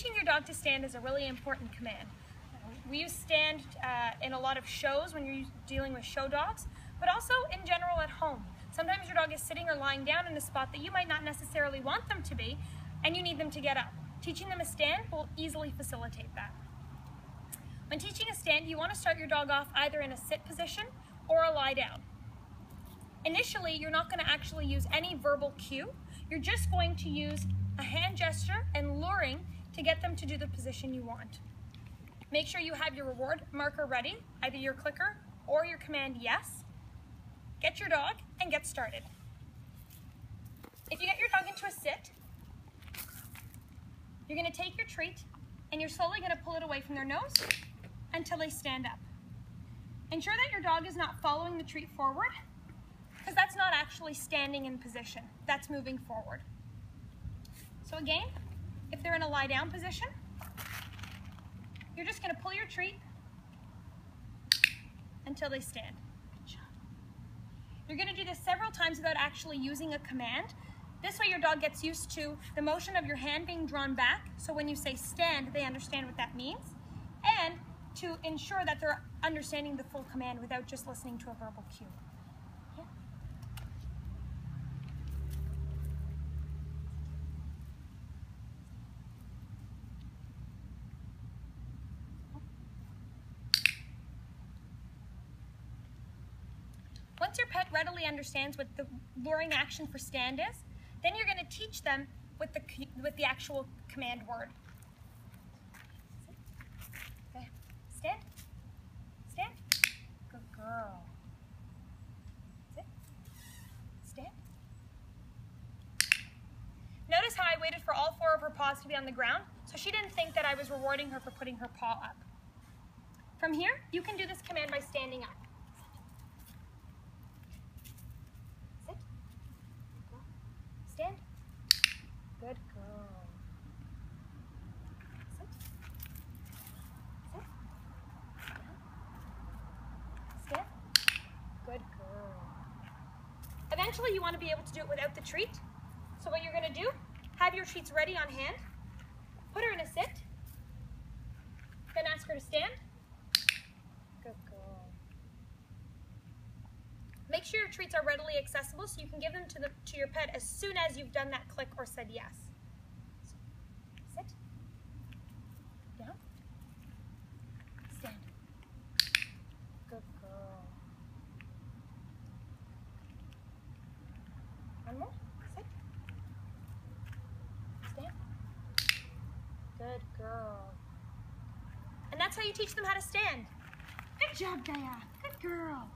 Teaching your dog to stand is a really important command. We use stand in a lot of shows when you're dealing with show dogs, but also in general at home. Sometimes your dog is sitting or lying down in a spot that you might not necessarily want them to be, and you need them to get up. Teaching them a stand will easily facilitate that. When teaching a stand, you want to start your dog off either in a sit position or a lie down. Initially, you're not going to actually use any verbal cue. You're just going to use a hand gesture and luring to get them to do the position you want. Make sure you have your reward marker ready, either your clicker or your command yes. Get your dog and get started. If you get your dog into a sit, you're going to take your treat and you're slowly going to pull it away from their nose until they stand up. Ensure that your dog is not following the treat forward, because that's not actually standing in position, that's moving forward. So again, if they're in a lie down position, you're just going to pull your treat until they stand. Good job. You're going to do this several times without actually using a command. This way your dog gets used to the motion of your hand being drawn back, so when you say stand, they understand what that means, and to ensure that they're understanding the full command without just listening to a verbal cue. Yeah. Once your pet readily understands what the luring action for stand is, then you're going to teach them with the actual command word. Okay. Stand. Stand. Good girl. Sit. Stand. Notice how I waited for all 4 of her paws to be on the ground, so she didn't think that I was rewarding her for putting her paw up. From here, you can do this command by standing up. Sit. Stand. Good girl. Sit. Sit. Stand. Good girl. Eventually you want to be able to do it without the treat. So what you're going to do, have your treats ready on hand, put her in a sit, then ask her to stand. Good girl. Make sure your treats are readily accessible so you can give them to your pet as soon as you've done that click or said yes. Sit. Down. Stand. Good girl. One more. Sit. Stand. Good girl. And that's how you teach them how to stand. Good job, Gaia. Good girl.